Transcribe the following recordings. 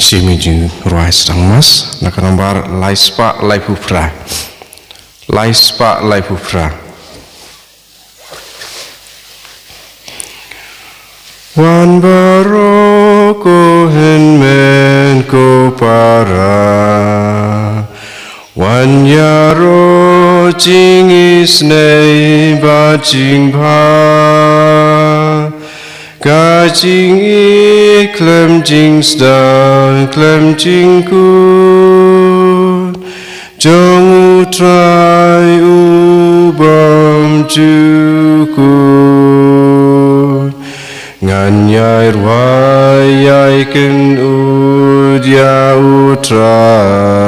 Simiju ruais mas nakanombar laispa laipufra wan baroko henmen ko para wan yaro jing isnei ba jing pa ga jing I klem jing sta klem jing ku jong utrai ubam juku nganyai ruai ken udya utrai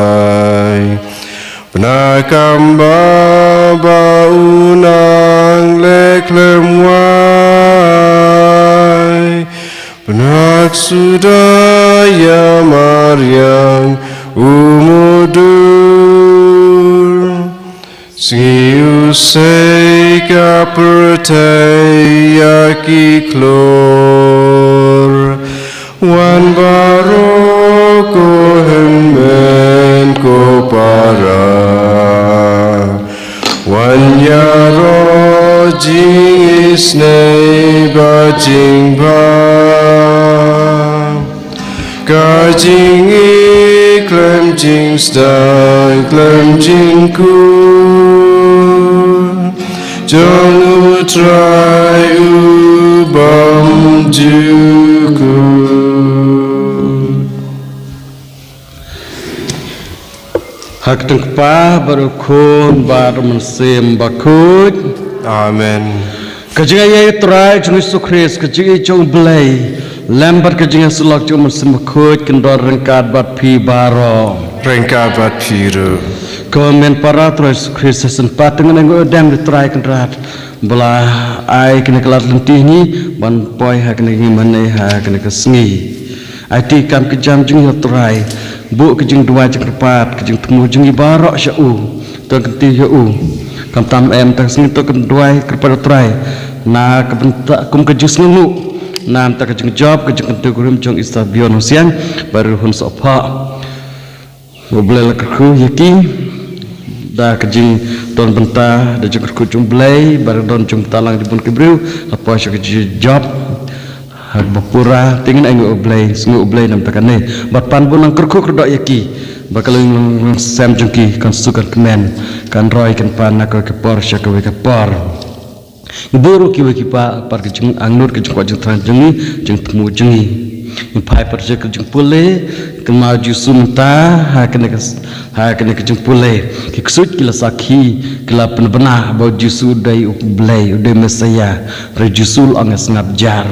penakamba baunang leklem wai penak sudaya maryang umudur Siu seka pertaya ki klor wan baroko henmen ko para wan yaro jing isnei ba jing ba ga jing I klem jing sta klem jing ku jong utrai ubam juku hak tengpa barukun bar mensim bakut amen kajinga ye trai jung Yesus Kristus kajinga jong belai lambat kajinga sulak jong mensim bakut kendor rengkat bat pi baro rengkat bat piru komen para Yesus Kristus sempat dengan ngo dam di trai kendrat belah ai kena kelat lentih ni ban poi hak kena ngimane hak kena kesengi ai ti kam kejam jung yo trai bu kejing dua jeng kepat kejing temu jeng ibarok syau tu kenti syau kam tam em tak sengi tu kedua kepada trai na kebentak kum kejing sengu na tak kejing job kejing kenti kurim jong istabion husian baru hun sopa boleh lekku yaki dah kejing don benta dah jeng kerku jong belai baru don jong talang di bun kebriu apa syak kejing job hak bapura tingin ai ngoblay sengu oblay nam takane bat pan bunang kerku kedok yaki bakal sam jengki kan sukan kemen kan roy kan pan nak ke por syak ke por buru ki weki pa par ke jeng angnur ke jeng jeng tran jengi jeng temu jengi pai par je ke jeng pule kan maju sumta ha kene ke jeng pule ki ksut kila sakhi kila penbenah bau jusu dai oblay udai mesaya rejusul angas ngabjar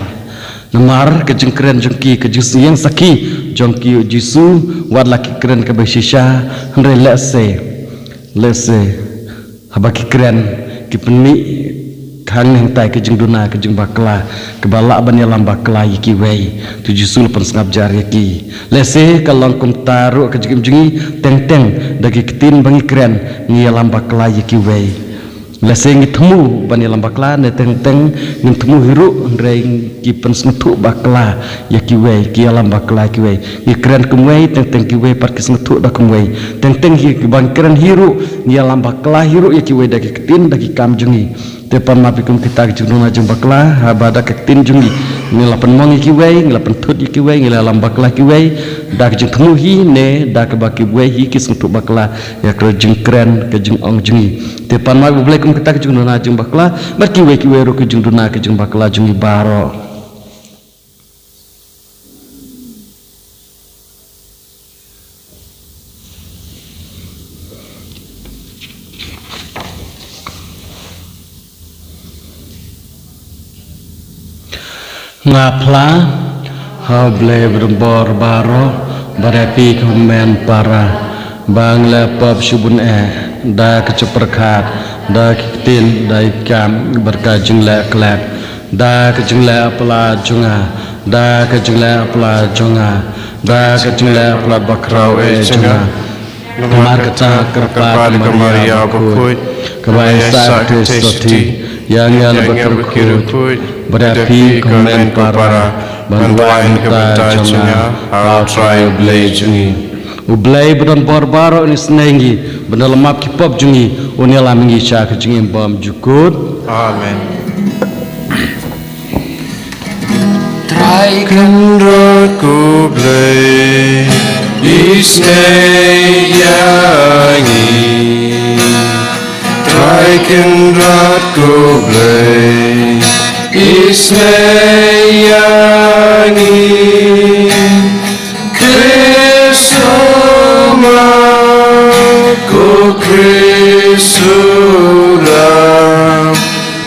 Namar kejeng keren jengki kejeng yang saki jengki jisu wad laki keren ke besisha andre lese habaki keren ki peni kang neng tai kejeng duna kejeng bakla kebalak ban yalam bakla yiki wei tu jisu pen sengap jar yaki lese kalong kum taru kejeng jengi teng dagi ketin bangi keren ni yalam bakla yiki wei lese ngi temu ban yalam bakla ne teng ngi temu hiru andre ki pen sengtu bakla yaki wei ki yalam bakla ki wei ngi keren kum wei teng ki wei par ki sengtu da kum wei teng hi ban keren hiru ni yalam bakla hiru yaki wei dagi ketin dagi kam jengi tepan mapikum kita jurnuna jeng bakla habada ketin jungi ngila penmong iki wei ngila pentut iki wei ngila lam bakla ki wei dak jeng temu hi ne dak baki wei hi kis untuk bakla ya kro jeng keren ke jeng ong jungi tepan mapikum kita jurnuna jeng bakla marki wei ki wei ro ke jurnuna ke jeng bakla jungi baro ngapla hable berbor baro barapi komen para bangla pop subun da keceperkat da kitin da ikam berkajeng la klak da kajeng la apla junga da kajeng la apla junga da kajeng la apla bakrau junga markata kerpat Maria bukut kebaisa testi yang berkerukut berapi komen para bantuan kebertajunnya hal try blade jungi Ublay beron barbaro ini senengi benar lemap kipop jungi unila mengisah kejungi bom jukut. Amen. Try kendratku blay isneyangi Try kendratku blay isneyangi Krisama ku Krisuram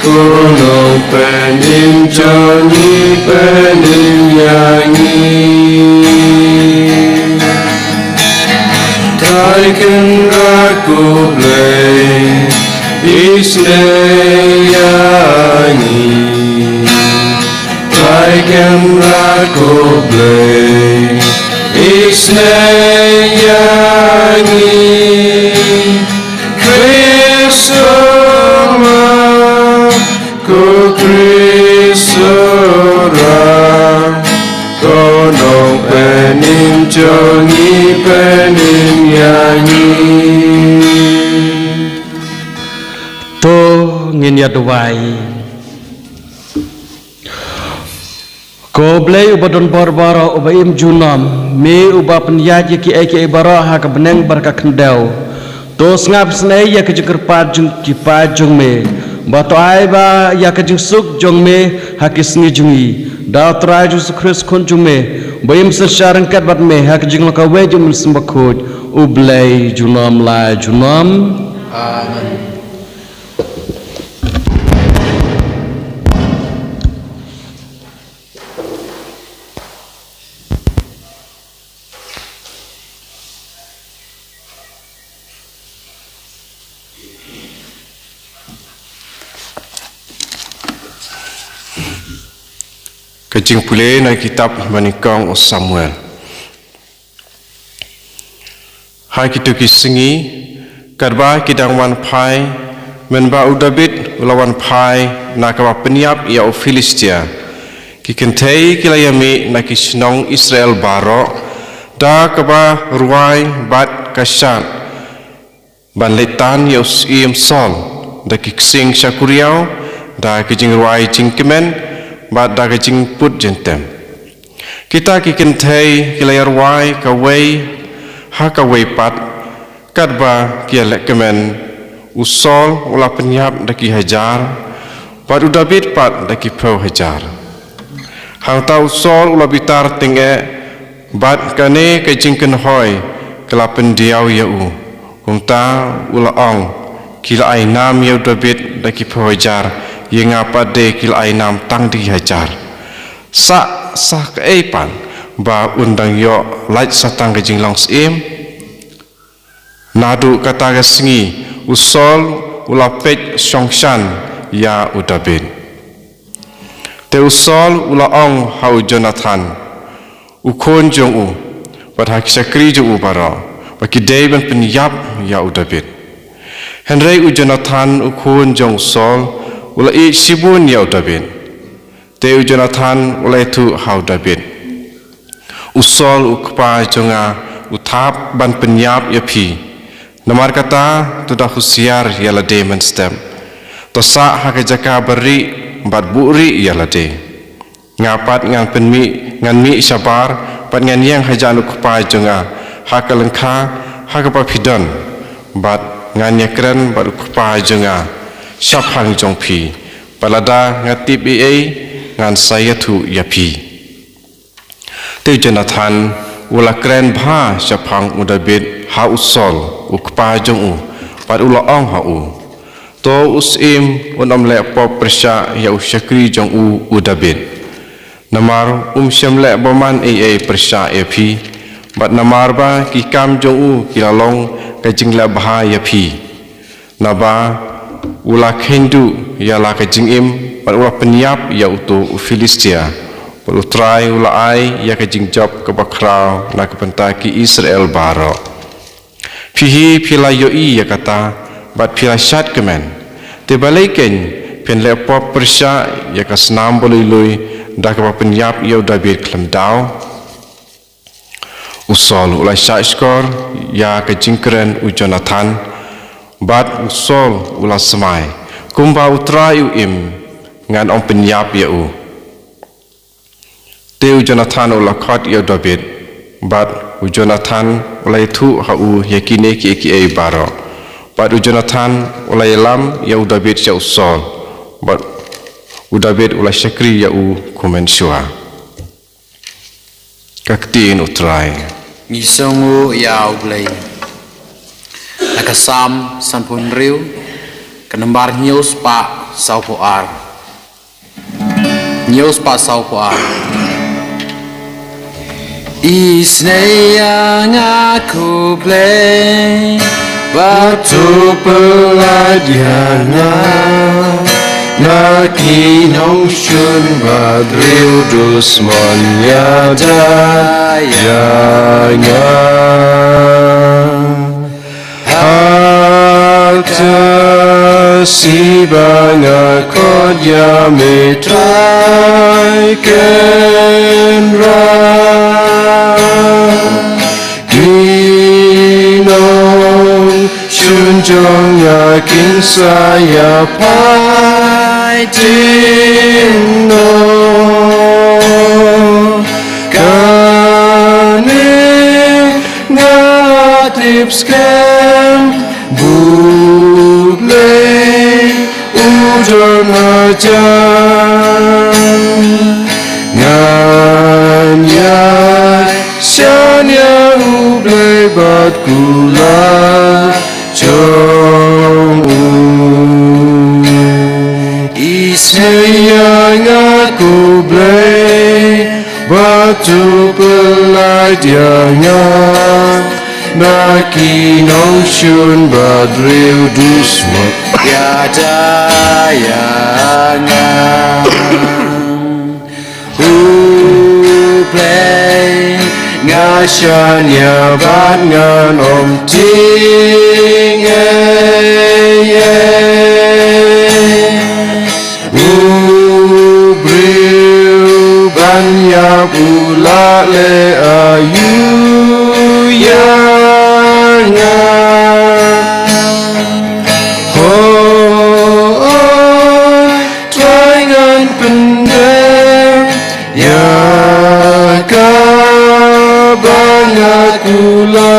Kuno penim joni penim yangi Taiken raku blay isneyangi Taiken raku blay isneyangi Krisama ku Krisura Kono penim jongi penim yangi To ngin ya dowai Ko blay ubadon barbaro ubaim junam me uba penyaji ki eki ibara ha ka beneng barka kendau to ngap snei ya ke jengker pajung ki pajung me bato ai ba ya ke jeng suk jong me ha ki sngi jungi da trai ju Kris kon jung me baim se sharang kat bat me ha ke jeng ka we jum sembakut ublay junam la junam. Amen. Kecing pulih na kitab manikang o Samuel. Hai kita kisengi karba kidang wan pai menba u David lawan pai na kawa peniap ia o Filistia. Ki kentei kilayami na kisnong Israel baro da kaba ruai bat kasyat ban letan ia im sol da kiksing syakuriau da kijing ruai jingkemen bat daga jing put jentem kita kikin thei kilayar wai kawai ha kawai pat kadba kialek kemen usol ula penyap daki hajar pat David pat daki pau hajar hang tau usol ula bitar tinge bat kane ke jingken hoi kelapen diau yau kumta ula ong kila ai nam yau David daki pau hajar yang apa de kil ainam tang di hajar sa keepan ba undang yo lait satang kejing longs im nadu kata kesengi usol ulapet songshan ya David te usol ula ong hau Jonathan ukon jong u pada kisakri jong u bara baki deben penyap ya David Henry Jonathan ukon jong sol ula sibun ya David te Jonathan ula tu hau David usol ukpa jonga uthap ban penyap ya pi namar kata tu dah husiar ya lade menstem to sa ha ke jaka beri bat buri ya lade ngapat ngan penmi ngan mi sabar pat ngan yang hajan ukpa jonga ha ka lengkha ha ka pa pidon bat ngan yakren bat ukpa jonga syafang jong pi palada ngatip ngan saya tu ya pi te Jonathan ula kren bha syafang David ha usol ukpa jong u pat ula ong ha u to usim unam le pop persya ya usyakri jong u David namar syam le boman persya ya pi bat namar ba ki kam jong u kilalong kajing la bha ya pi naba ula kendu ya la kajingim pada ula peniap ya utu Filistia pada try ula ai ya kajing job ke bakrau na kepentaki Israel baro pihi pila yoi ya kata bat pila syat kemen te balaiken pen lepop persya ya ka senam boloi dah kapa penyap ia David kelam dau usol ulai syaiskor ya kejingkeren u Jonathan bat usol ula semai kumba utra yu im ngan ong penyap ya u teu Jonathan ula khot ya David bat u Jonathan ulai thu ha u yakine ki ai baro bat u Jonathan ulai lam ya u David ya usol bat u David ulai syakri ya u komen syua kaktiin utrai ngisongu ya ublay nakasam sanpun riu kenembar news pa saupoar isneya ngaku play batu peladiana Naki nong shun badriu dusman yada yanga Harta si banga kodya mitrai kenra Ginong shun jong yakin saya pai Dino Kane ngatip skem Buble Ujon ajan Nganyai Syanya uble bat gula Jong Isneya ngaku blay batu peladianya Naki nong shun badriu dusmat yada yanga Ublay ngasyanya bat ngan om ting Ubriu banyak pula le ayu yanga Twaingan pendek ya ka banyak pula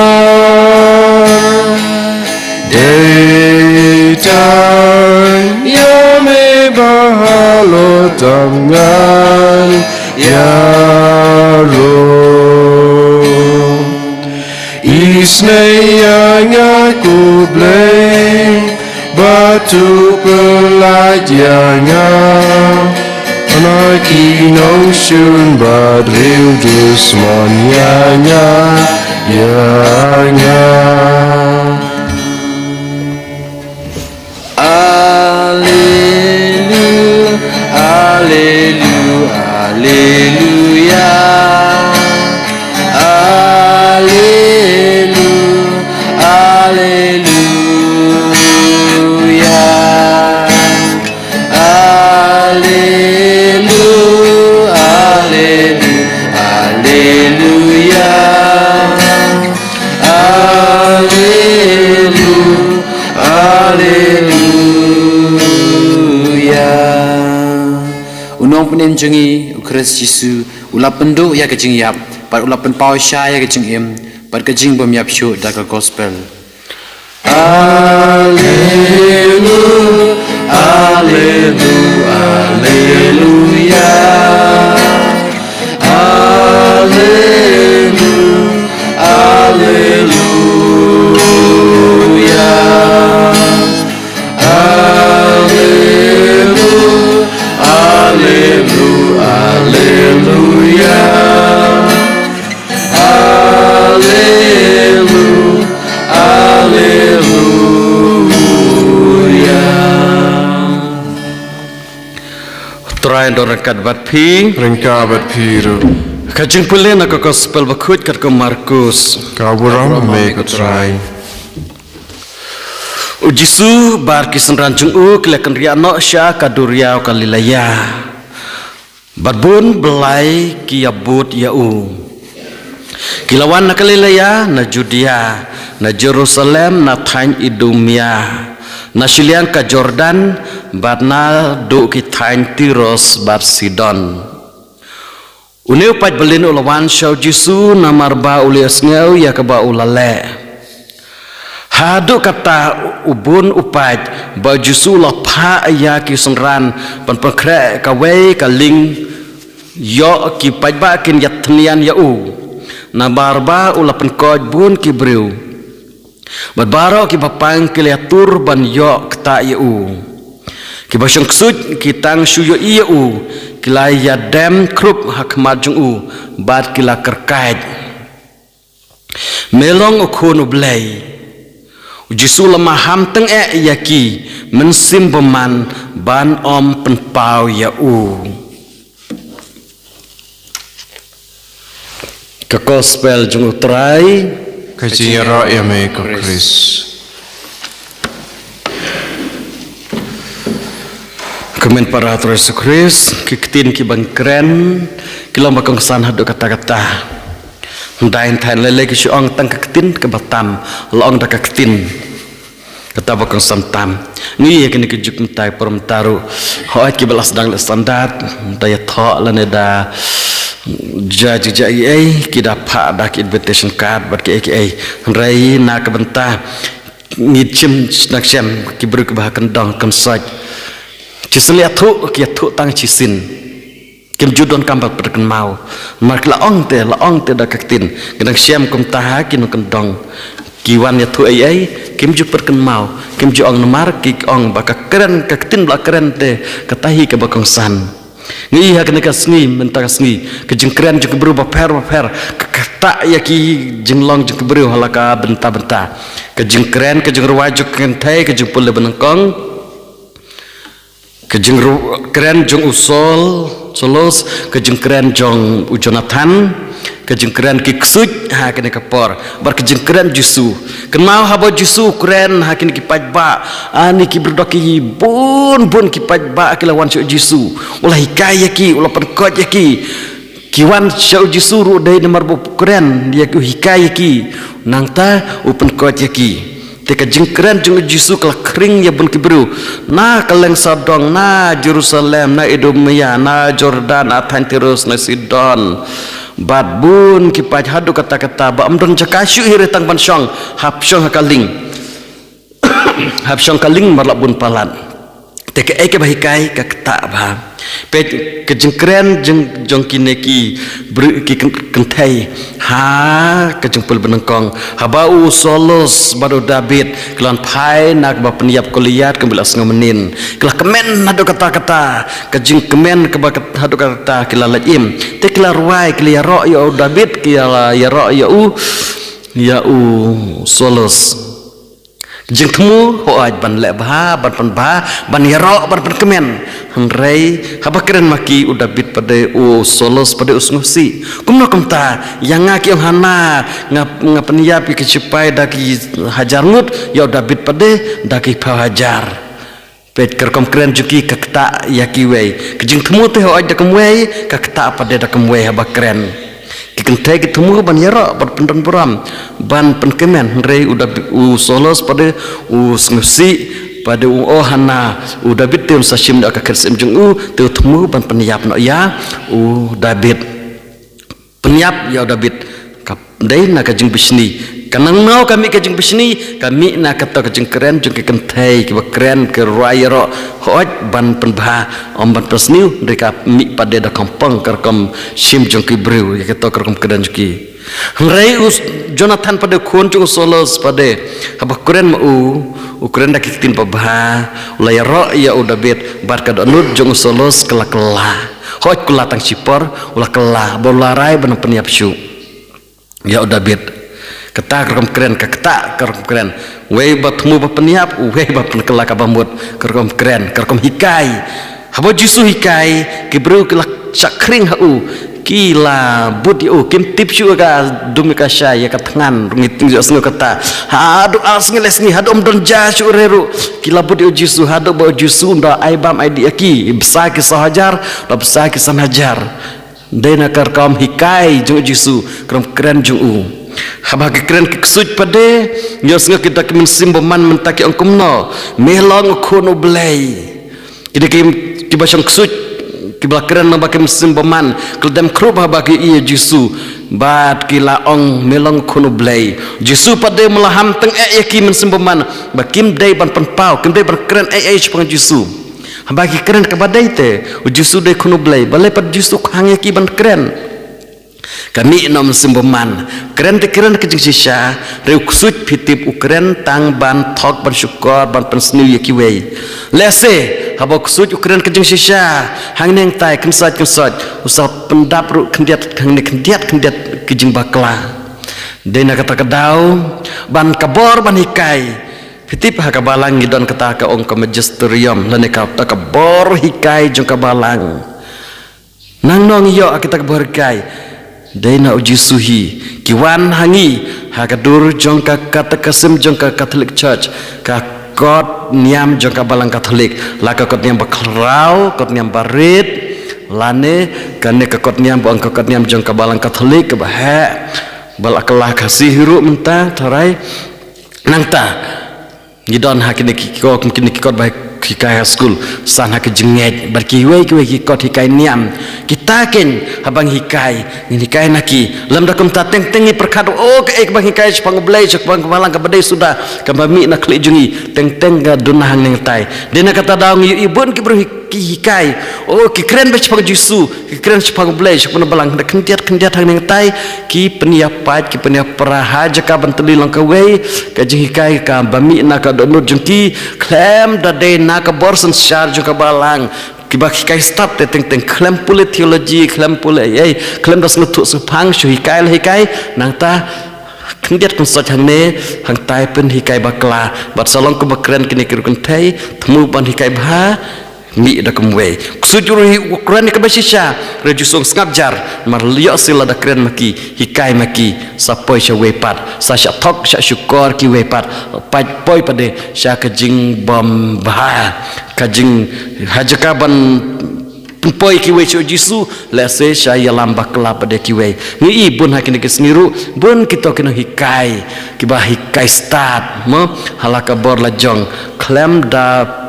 Daytime ya me bahalo tangan ya ro Isneya ngaku blay batu pelajanya Anaki nong shun badriu dusman yanya yanya Unong penenjengi ukres Yesu ulap penduk ya kejing yap par ulap pen pau sya ya kejing im par kejing bom yap syuk dak gospel Haleluya Haleluya Haleluya Haleluya Try dorakat bat pi Rengka bat piru kajing pulin aku gospel bakut kat ko Markus Kaburam me kutrai Ujisu bar kisan rancung u kelekan ria no sya kaduria kalilaya Badbun belai kia but yau. Kilawan na Galilea, na Judea, na Jerusalem, na Thain Idumea, na Silian ka Jordan, bat na do ki Thain Tiros bat Sidon. Uniu pat belin ulawan syau Jisu na marba ulias ngau ya kaba ulale. Hadu kata ubun upat ba Jisu la pha ya ki sengran pan pakre ka wei ka ling yo ki pat ba kin yatnian ya u. Na barba ulapan kod bun ki breu. Bat baro ki bapang ki liatur ban yo kta ya u. Ki basyang ksut ki tang shuyo iya u. Kila ya dem krup hakmat jung u bat kila kerkait melong ukun ublay Jisu lemah ham teng yaki mensim beman ban om penpau ya u ke gospel jung utrai Kajira ya me ko Chris. Kemen para Yesus Kristus kikitin ki bangkren kilo makong san hadu kata-kata ndain thain lele ki syong tang kikitin ke batam long da kikitin kata bakong san tam ni ya kini ki juk mtai perum taru hoat ki belas dang le standard daya tho lane da jaji ai ki da pha da ki invitation card bat ki ai rai na ka benta ngicim nak syam ki bru ke bah kendong kam saj Ciseli atu kia tu tang cisin, kim judon kambat perken mau, mak laong te dah kaktin, kenang siam kum taha kinu kendong, kiwan ya tu ai kim ju perken mau, kim ju ong nomar ki ong baka keren kaktin bak keren te katahi ke bakong san, ngi ha kena kasni mentang kasni, kejeng keren ju berubah per, kata ya ki jenglong ju beru halaka benta, kejeng keren kejeng ruwajuk kentai kejeng pule benengkong. Kejeng keren jong usol solos kejeng keren jong Jonathan kejeng keren ki ksut ha kene kapor bar kejeng keren Jisu kenal habo Jisu keren ha kene ki pajba ani ki berdoki bun ki pajba ki lawan syau Jisu ulah hikaya ki ulah perkot ya ki kiwan syau Jisu ru dai nomor bu keren dia ki hikaya ki nangta upen kot ya ki Teka jengkeren jeng Jisu kala kering ya bun kibru na kaleng Sodom na Jerusalem na Idumea na Jordan na Thain Tiros na Sidon bad bun kipaj hadu kata-kata ba amdon jakasyu hire tang ban syong hapsyong hakaling hapsyong kaling marlak bun palan teka eke bahikai kakta ba pe kejengkeren jeng kineki ki kentai ha kejengpul benengkong habau solos baru David kelan pai nak ba peniap kuliat kembelas ngamenin kelah kemen hadu kata-kata kejeng kemen ke hadu kata kila laim te kila ruai kila ro ya David kila ya ro ya u solos jeng temu hoaj ban le bah ban pan bah ban yaro ban pan kemen hangrai haba keren maki udah bit pada solos pada usngusi kumno kumta yang ngaki yang hana ngap niapi kecipai daki hajar ngut ya udah bit pada daki hajar pet kerkom keren juki kakta yakiwei kejeng temu teh hoaj dak kemwei kakta pada dak kemwei haba keren kikentai ketemu ban yara ban pendan buram ban penkemen rei udah solos pada ngusngusi pada hana udah bitul sasim dak kersim jung tu temu ban peniap no ya David peniap ya David kap dai na kajeng bisni kanang mau kami kajeng bisni kami na kata kajeng keren jung kikentai ki keren ke rayaro hoj ban penbah om ban persniu mereka mi pada da kampung kerkom sim jung ki breu ya kata kerkom keren juki Hangrai Jonathan pada kun jung solos pada haba keren mau keren dak kitin pabah ulaya ro ya David bar kad anut jung solos kela hoj kula tang sipor ulah kela bolarai ban peniap syu ya David kata kerkom keren kata kerkom keren wei batmu bapeniap wei bapen kelak abamut kerkom keren kerkom hikai habo Jisu hikai kibru kelak sakring hau kila budi kim tip juga dumika syaya katangan rungiting jo sengo kata hadu asngeles ni hadu don jashu reru kila budi Jisu hadu ba Jisu nda aibam aidi aki besar kisah hajar da besar kisah hajar dena karkam hikai jo Jisu kram keren jo habag keren ksuj pade nyos nga kita kimin simboman mentaki angkumno melong kono blay kidi kim kibasang ksuj kibla keren nabaki simboman keldem krub habagi iya Jisu bat kila ong melong kono blay Jisu pade melaham teng yaki men simboman bakim day ban penpau kim day ban keren chpang Jisu habagi keren kabadai te Jisu day kono blay balai pad Jisu hang yaki ban keren kami nom simboman keren te keren kejing sisa reu kusut pitip ukren tang ban thok ban syukor ban pensniu yaki wei lese haba kusut ukren kejing sisa hang neng tai kensat usah pendap ru kendiat kejing bakla dena kata kedau ban kabor ban hikai pitip ha kabalang ngidon kata ka ong ka magisterium lane ka kabor hikai jong kabalang nang nong yo kita kabor hikai Dena uji suhi kiwan hangi hakadur jongka kata kasem jongka Catholic Church ka kot niam jongka balang Catholic laka kot niam bakrau kot niam barit lane kane ka kot niam bang kot niam jongka balang Catholic ka bahe balaklah kasih hiru mentang tarai nangta ngidon hakini kikok mungkin kikot baik hikai school san hak jenget berkiwei kikot hikai niam kita ken habang hikai hikai naki lam dakum tateng tengi perkado ke bang hikai sepang blai sepang malang ka badai sudah kambami nak kli jungi teng ga dunahang neng tai dena kata daung ibun ki bro hikai ki keren ba sepang Jisu ki keren sepang blai sepang balang kendiat hang neng tai ki peniapat ki peniaparaha jaka banteli lang ka wei ka hikai ka bami nak donut jengki klem da dena ka borsen syar juga balang kibak hikai stop te teng klem pule teologi klem pule klem das nutuk sepang shu hikai nang ta kendiat kun sot hang ne hang tai pen hikai bakla bat salong ku bakren kini kirukun tai temu ban hikai bha mi da kumwe kusujuru ukran ka basisha rejusong skabjar mar liyo sila da kren maki hikai maki sapoi sha wepat sa sha thok sha syukor ki wepat pai poi pade sha kajing bom bha kajing hajaka ban poi ki we Jisu lese sha yalam bakla pade ki we ni ibun hakini kesniru bun kita kena hikai ki ba hikai start mo halaka bor la jong klem da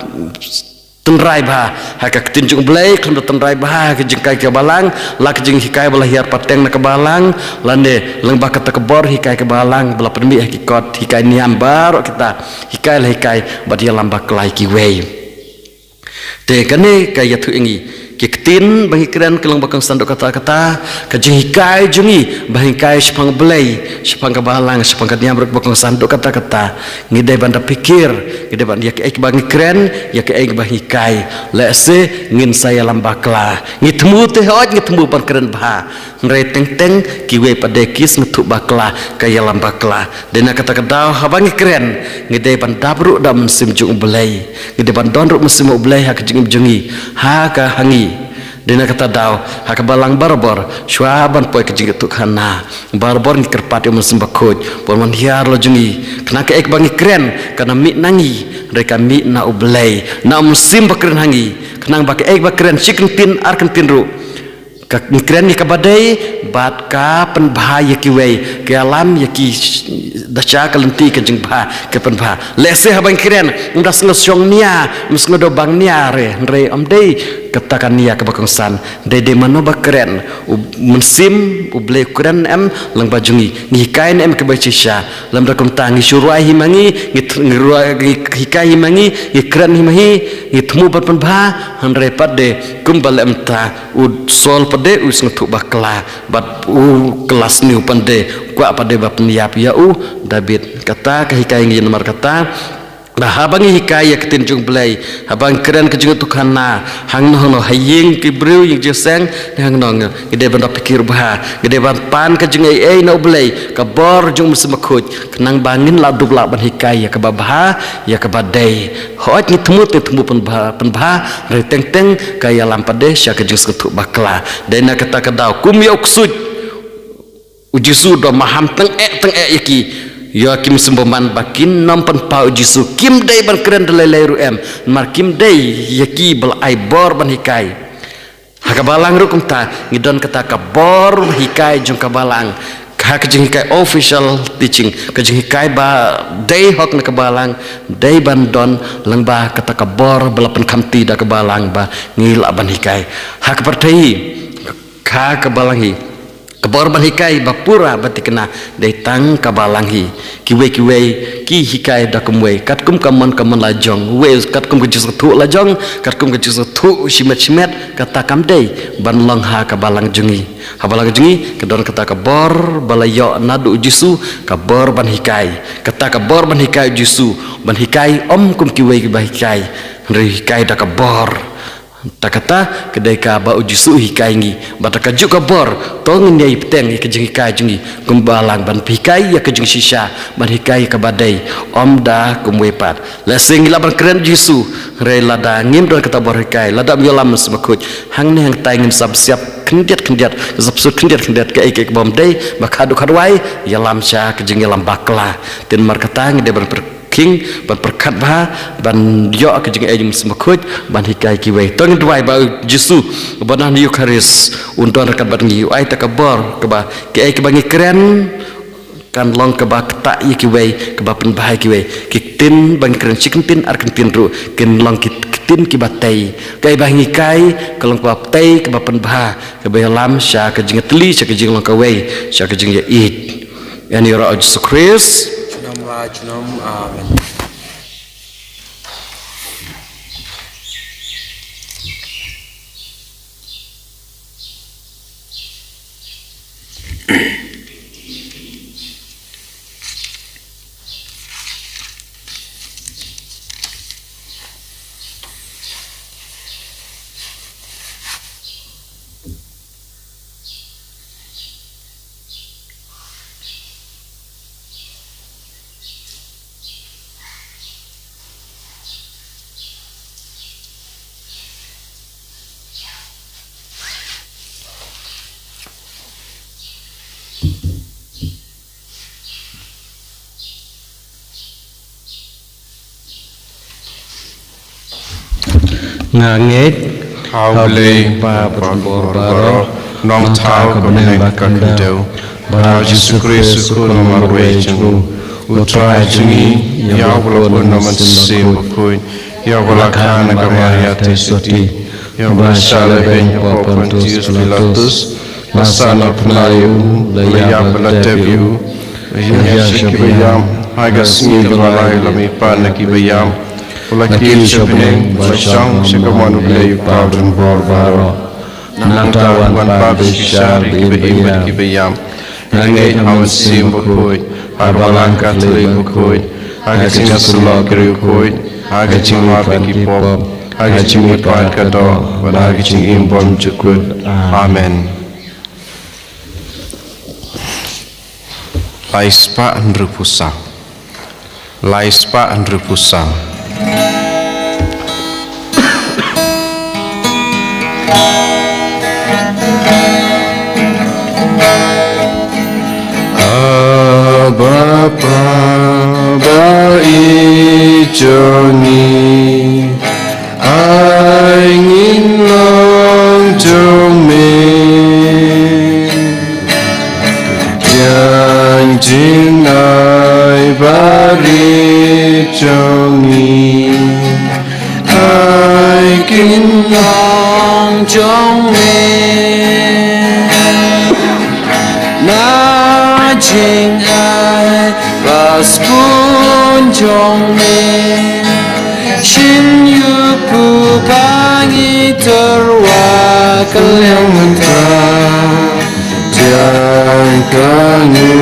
tenrai bah hak tinjung blai klem tenrai bah ke jengkai ke balang la ke jeng hikai bala hiar pateng na ke balang lande leng ba kata kebor hikai ke balang bala permi hakikot hikai niam baro kita hikai la hikai badia lamba kelai ki wei te kane kaya tu ingi kiktin bagi keren kelang bakang sandok kata-kata kajing hikai jungi bagi hikai sepang belai sepang kebalang sepang kadiam bakang sandok kata-kata ngidai banda pikir ngidai banda yak bagi keren yak bagi hikai lese ngin saya lambakla ngitemu teh hoj ngitemu pan keren bah ngre teng kiwe padekis ngetuk bakla kaya lambakla dena kata-kata habangi keren ngidai banda bru da musim jung belai ngidai banda donruk musim belai hak jing jungi ha ka hangi dena kata daw hak balang barbor syuaban poi kejing tu kana barbor ni kerpat yang musim bakoj pon man hiar lo jungi kena ke ek bangi keren kana mi nangi reka mi na ublai na musim bakren hangi kena bak ek bakren chicken tin arkan tin ru ka keren ni kabadai bat ka pen bahaya ki wei ke alam yaki dacha kalenti ke jing ba ke pen ba lese habang keren ndas ngosong nia mus ngodo bang nia re amdei katakan nia ke bakongsan dede mano bakren musim uble keren em lang bajungi ni kain em ke bacisha lam dakum tangi syurai himangi hikai himangi ikran himangi itmu pen ba hanre pade kumbal em ta ud sol pade us ngutuk bakla bat kelas ni pande kwa pade bap niap ya David kata kehikai ngin nomor kata Habangi hikaya ketin jung belai habang keren ke jung tukana hang no haying ki briu yang jeseng hang no gede ban pikir bah gede ban pan ke jung ai no belai ka bor jung semakut kenang bangin la dubla ban hikaya ke babah ya ke badai hot ni temu pen bah re teng teng kaya lampade sya ke jung setu bakla dena kata kedau kum yok sud ujisu do maham teng yaki ya kim semboman bakin nampan pau jisu kim day ban keren delai ruem mar kim day yaki bal ai bor ban hikai hakabalang rukum ta ngidon kata kabor hikai jung kabalang ka kejing hikai official teaching kejing hikai ba day hok na kabalang day ban don lang ba kata kabor balapan kamti da kabalang ba ngil ban hikai hak pertai ka kabalangi keborban hikai bapura batikna datang kabalanghi kiwe ki hikai da kumwe katkum kaman lajong we katkum ke juthu lajong katkum ke juthu shimet kata kamdei ban long ha kabalang jungi kedon kata kabor balayo nadu jisu kabor ban hikai kata kabor ban hikai jisu ban hikai kum kiwe ki hikai hikai da kabor takata kedai ka ba ujisu hikai ngi bataka juga bor tongin yai peteng ke jeng hikai jungi kumbalang ban hikai ya ke jeng sisa ban hikai ka badai da kumwepat lesing laban keren jisu re lada ngim don kata bor hikai lada yolam semakut hang ne hang taingin sab siap kendiat sabsut kendiat ke bom dei bakadu kadwai yalam sya ke jeng yalam bakla tin mar katang de ban king ban perkat bah ban yo ke jeng ejum semakut ban hikai kiwe tong dwai ba jisu banan yukaris undon rekat ban ngi ai takabor ke ba ke bangi keren kan long ke ba kata kiwe ke ba pen bahai kiwe kitin bang keren chicken arkentin ru ken long kitin ki batai kai bangi kai kalong ba tai ke ba pen bah ke ba lam sya ke jeng teli sya ke jeng long kawe sya ke jeng ya it yani ra Jesus Christ amen. ngangit hau lei pa bor baro nong thao ko ne ka kidau ba Jesus Christ ko no marwe chu utrai jungi ya wala ko no man sim ko ya wala kana ka maria te soti ya ba sale ben pa Pontius Pilatus masana pnayu la ya bala tebu ya shikiyam haga smi bala la mi pa na kibiyam Ulakil sebeneng bersang sekamanu belayu paudun borbaro Nantawan wan pabis kisar kibayam kibayam Nangai hawan sim bukoi Harbalang katli bukoi Haga cinga sulok kiri bukoi Haga cingwa biki pop Haga cingwa tuan kato Wala haga cing imbom cukut Amen Laispa andru pusang Laispa andru pusang Bapa baik jongi angin long jomin yang jinai bari jongi angin long jomin na jing ai bas pun jong min shin yu pu pangi terwa kaliang mentah jangan kanu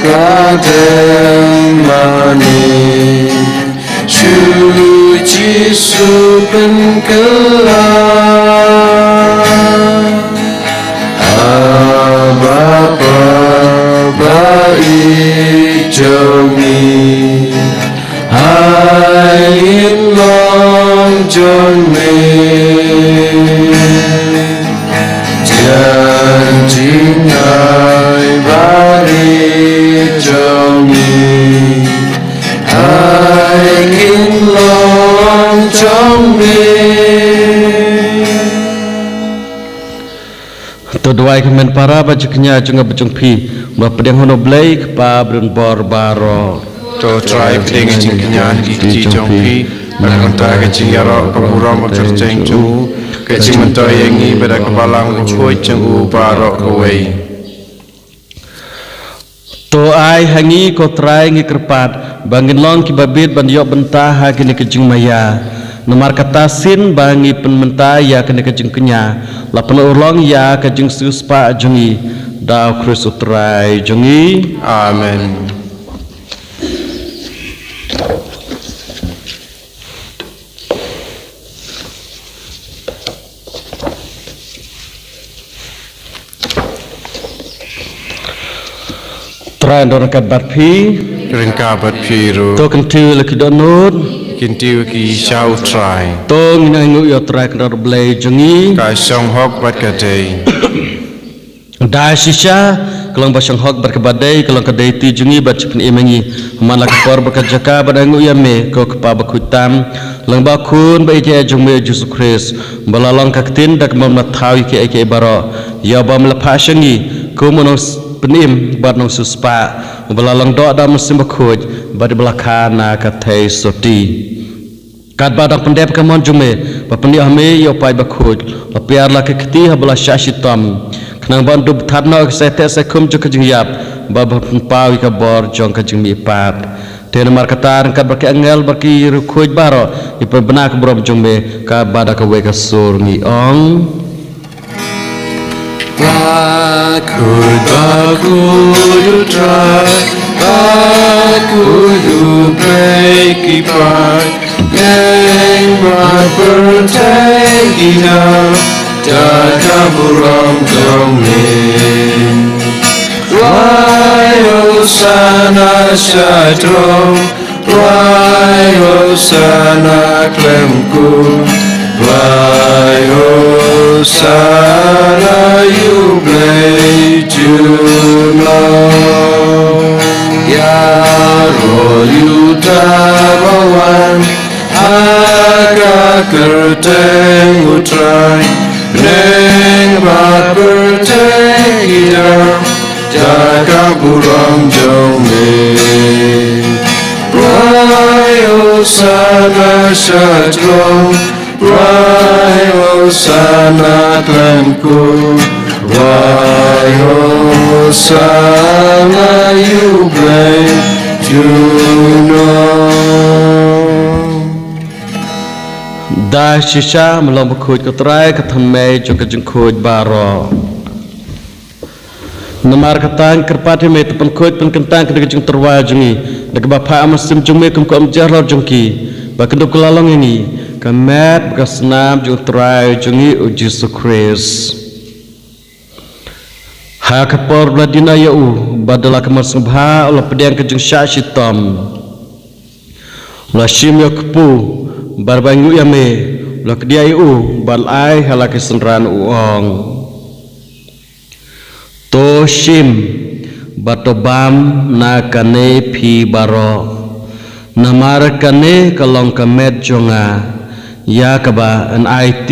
kadem mani Yesus Bapa baik jongi hai in long jon me janji ngai bari jongi hai in long jon me Tuduai kemen para bajuknya junga bajung pi bapedeng hono blake pa brun bor baro to try playing jingnya ki jong pi berkontak ke yaro kaburam berceng ju ke cimento yang ni pada kebalang ucoi cengu baro kowe to ai hangi ko trai ngi kerpat bangin long ki babit ban yo bentah ha kini ke jung maya nomor kata sin bangi penmenta ya kini ke jung kenya lapan ulong ya ke jung suspa jungi dau Kristus utrai jungi amen trai ndor kat barpi ringka bat piru to kentu leki donut kintiu ki shau try to ngina ngu yo trai kendor blai jungi ka song hok bat ka day da shisha kelang basang hok berkebadai kelang kedai ti jungi bat cepni imengi mana kepor bekerjaka badangu ya me ko kepa bakutam lang bakun ba ije jungme Yesus Kristus balalong kaktin dak mam thawi ke eke baro ya bam lepashangi ko monos penim bat nong suspa balalong do da musim bakuj bad belakana katai soti kat badang pendep kamon jume bapeni ame yo pai bakuj lapiar la ke kti habla shashitam kenang bandu thadna sete sekum jo kejingyap bab pawi ka bor jong ka jingmi pat ten mar katar kat baki angel baki rukuj baro ipa benak brom jongme ka bada ka we ka sur ngi ong Bakudu try, bakudu break apart, gang berperteng ina, dakaburam domin. Why sana syadro, why sana klemku. Why sana you blade you know Ya roll you tabawan Aga kerteng utrai Neng bat berteng idam Jaga buram jome Why sana syadro Why sana klanku Why sana you blame you know da shisha melong bakuj ka trai ka thamme jo ka jingkuj baro namar katang kerpati me tepan kuj pen kentang ka jing terwa jungi dak bapa amasim jungme kum ko amjarlar jungki ba kenduk lalong ini kamet kasnam jung trai jungi Yesus Kristus ha kapor bladina ya badala kamar subha ola pedang ke jung syashitam la shim ya kupu barbangu ya me la kedia yu bal ai halaki senran uong to shim batobam na kane phi baro namar kane kalong kamet jonga ya kaba an IT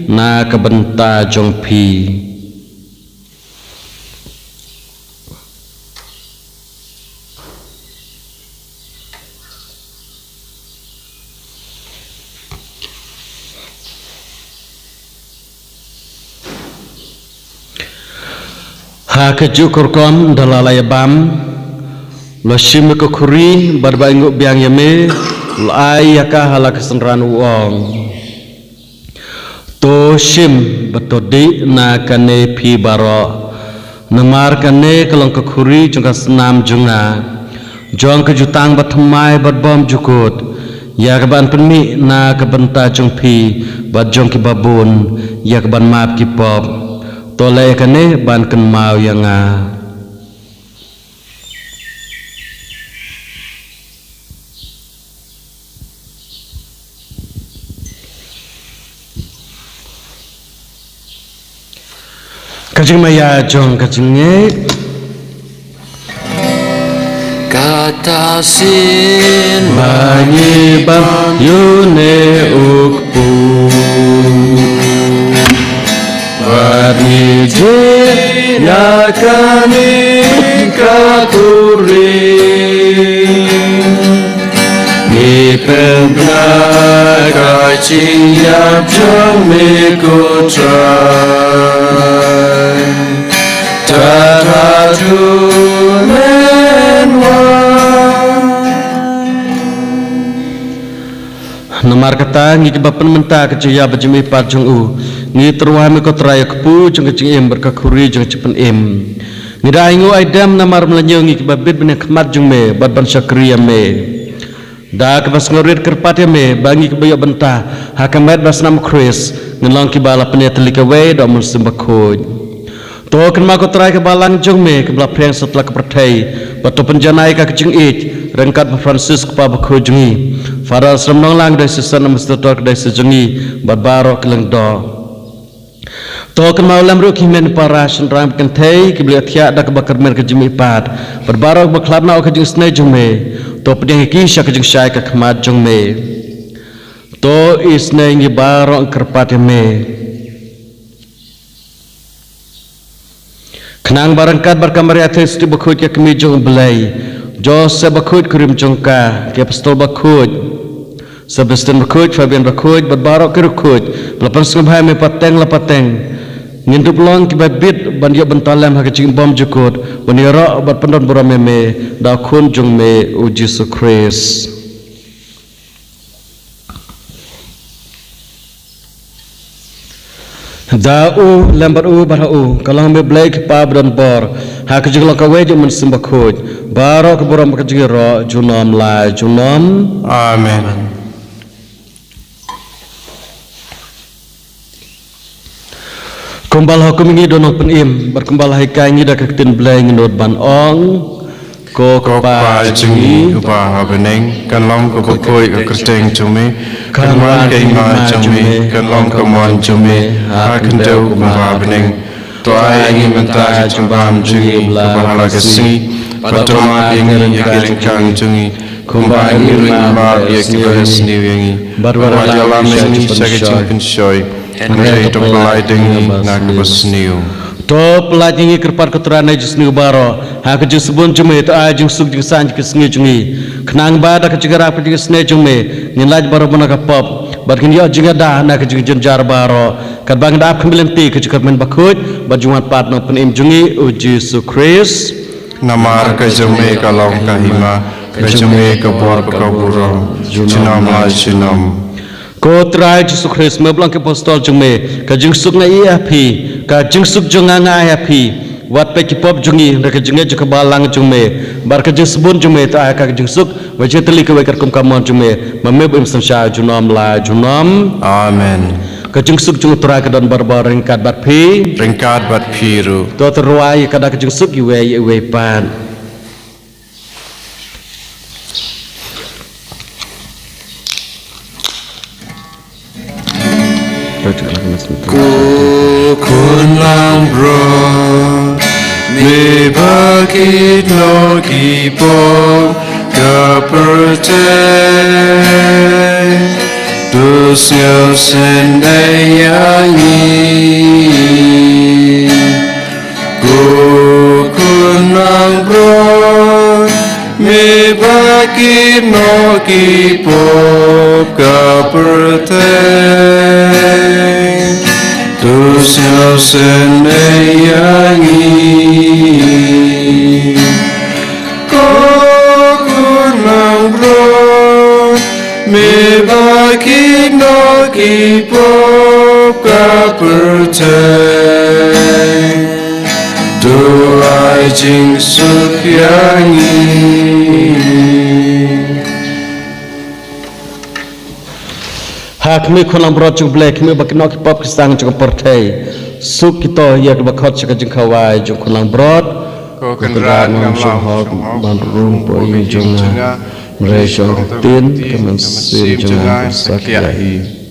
na kabenta jong pi ha kejukur kon dalalaya bam lo shim ko khuri barbaingu biang yame lo ai yaka halak senran uong to shim batodi na kane phi baro namar kane kalong ko khuri jungka snam junga jong ke jutang batmai batbom jukut ya kaban penmi na kabenta jong pi bat jong ki babun ya kaban map ki pop tole kane ban kan mau yang a kajing maya jong kajing nge kata sin Bagi bab yune ukpu Bagi je ya kami katuri Ni pembla kacing yap jong me kutrai Tatatu Nomor kata ngi kebapan menta kecaya bajimi pat jong u ngi terwahami ko traya kepu jong kecing im berkakuri jong cepen im ngi daingu aidam namar melanyo ngi kebabit benek kemat jong me bad ban syakriya me da kebas ngorit kerpat ya me bangi kebayo benta hakamet bas nam kris ngelong kibala penyat likawe do musim bakuj to ken ma ko trai kebalang jong me kebla preng setelah kepertai batu penjanai ka kecing ich rengkat Francis kepa bakuj ngi Faral semnong lang dari sesan mestetor dari sejengi barbaro keleng do. Token maulam ruki men para senram kentai kibli atia dak bakar men kejimi pat. Barbaro baklarna o kejing snai jome. To pedeng ki syak kejing syai ka khamat jome. To isnai ngi baro kerpat me. Kenang barangkat barkamari atis di bakut ya kemi jong belai. Jo se bakut kurim jongka ke pistol bakut. Sebastian bakut, Fabian bakut, berbarok ke rukut. Pelapan sengabhai me pateng la pateng. Ngindup long ki babit bandia bentalam ha kecing bom jukut. Banira bat pendon borame me da kun jong me u Jesu Christ. Da u lambat u barha u kalang me blake pa dan bor ha kecing long kawe jong men sembakut. Barok boram kecing ro junom la junom. Amen. Kumbal hukum ini donong penim berkumbal haikai ini dah ketin belai nginut ban ong ko Pa jungi upa habeneng kan long ko bakoi ka kristeng jume kan man ke ma jume kan long ko mon jume ha kan deu ko habeneng to ai ngi menta jumbam jungi upa hala ke singi patoma ingi yakiring kang jungi kumbal ngi ring ma ye ki bas ni wengi barwara jalam ni sage jing shoy Ngai to pelai dengi nak besniu. To pelai dengi kerpat keterana jisniu baro. Ha kejing sebun jume to ai jing suk jing san jing sengi jungi. Kenang ba da kejing rap jing sne jume. Nilaj baro bana ka pop. Bar kin yo jing da na kejing jenjar baro. Kat bang da kembilen ti kejing men bakut bajuan pat no penim jungi u Jesu Christ. Namar ka jume ka long ka hima ka jume ka bor ka buro. Junam la junam. Ko trai Jesu Christ meblang ke apostol jume ka jingsuk na iapi ka jingsuk junga nga iapi wat pe ki pop jungi ra ka jinge ju ka balang jume bar ka jisbun jume ta ka jingsuk wa je teli ka we kar kum kamon jume mameb im samsha junom la junom Amen. ka jingsuk jung trai ka don barbar ringkat bat pi Ringkat bat piru. to terwai ka da ka jingsuk we pan Kunlang bro me bakit no kipong kaperte dusyo sendayangi kunlang bro me bakit no kipong kaperte Dusya sendayangi Kau kunang bro Me bagi no kipop kapertai Doai jing sukyangi hak mi kolam brot cuk black mi baknok pop kistang cuk portei suk kito yak bakot cuk jing kawai cuk kolam brot ko kenrat ngam lau ban rum po yin junga mrejong tin kemen sir junga sakyai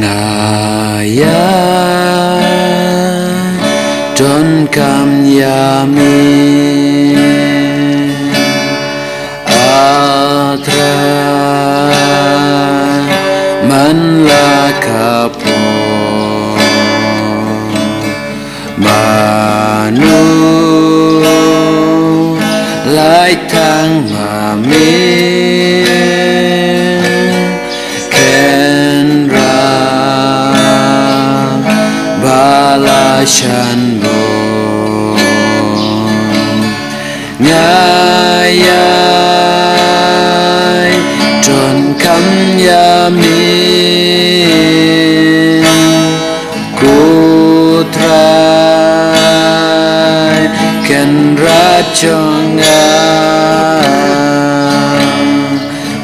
Ngaya Don kam yami Atra Man lakapo Manu Lai thang mami Shan bo ngayai tròn khăm yamin ku trai ken ra cho nga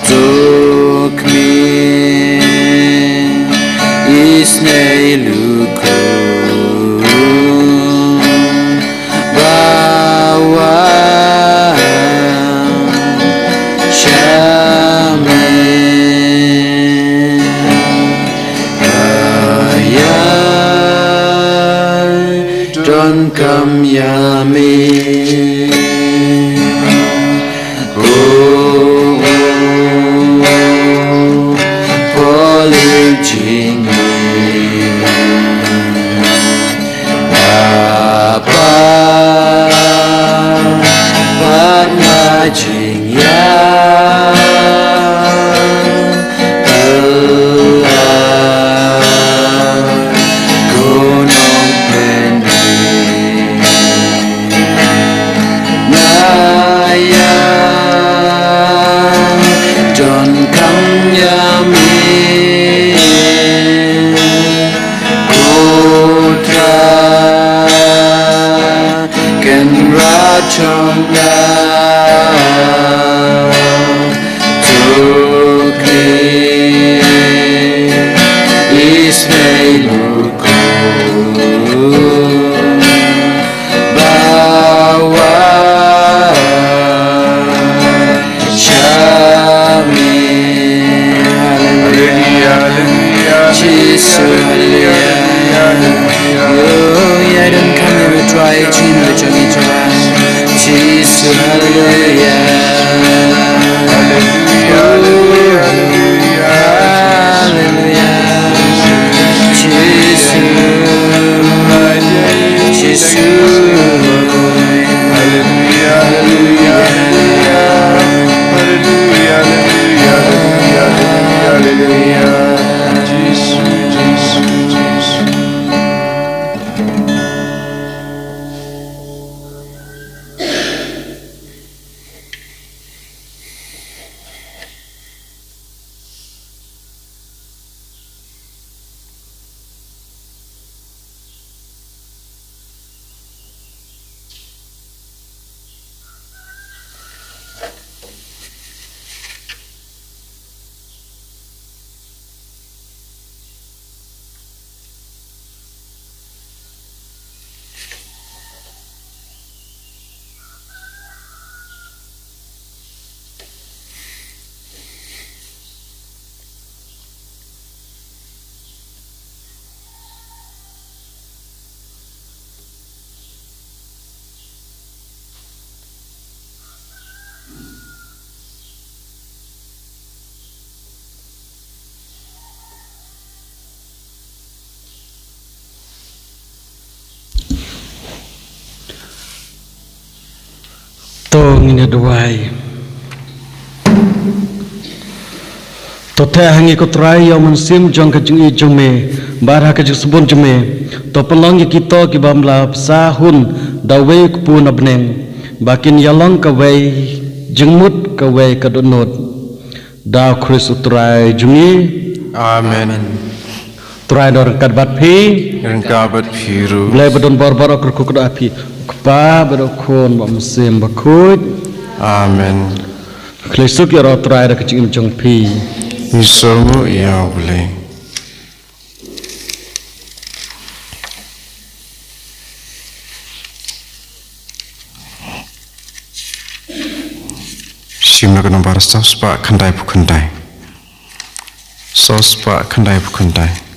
tuk mi isnei luku Don kam yami oh poli jingi apa pada jingya tong ini duai to the hangi ko trai yo mensim jong ka jing i jong me barha ka jing sebun jong me to pelong ki to ki bamla sahun dawe ku pun abneng bakin yalong ka wei jengmut ka wei ka donot da Kris utrai jungi Amen. trai dor kat bat phi Rengkabat biru. blai badon bor ku ku da phi kpa bado khon bam sem ba khoj Amen. Kristuk ya ro trai da ka jing jong phi Misomu ya boleh. Simna ka nomor sos pak kandai bukandai. Sos pak kandai bukandai.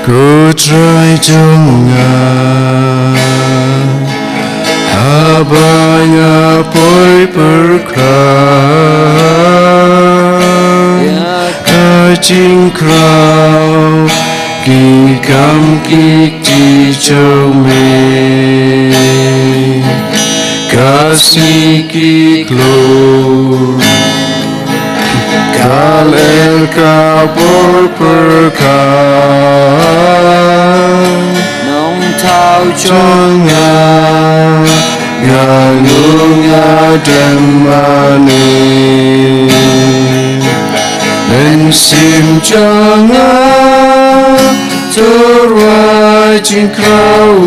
Ku try jangan abangnya poi perkara kacing krau ki kam ki ci châu me kasih ki klo Kalel kabur perkara nong thao cho Jangan Nganunga demani Lensim jangan Terwai jingkrau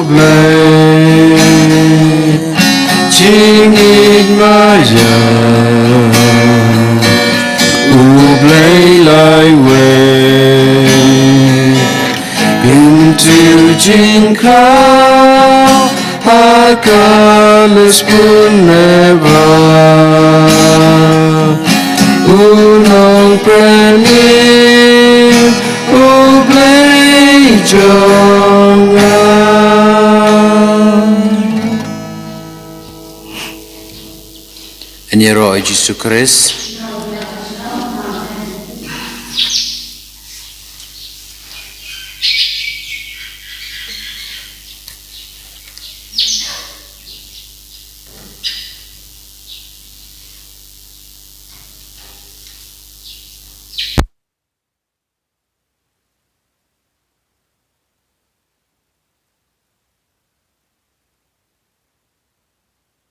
blai Jingit maya Ublay lai way Pintu jingkau Akalas pun neba Unong prenin Ublay jangan Ini roh Yesus Kristus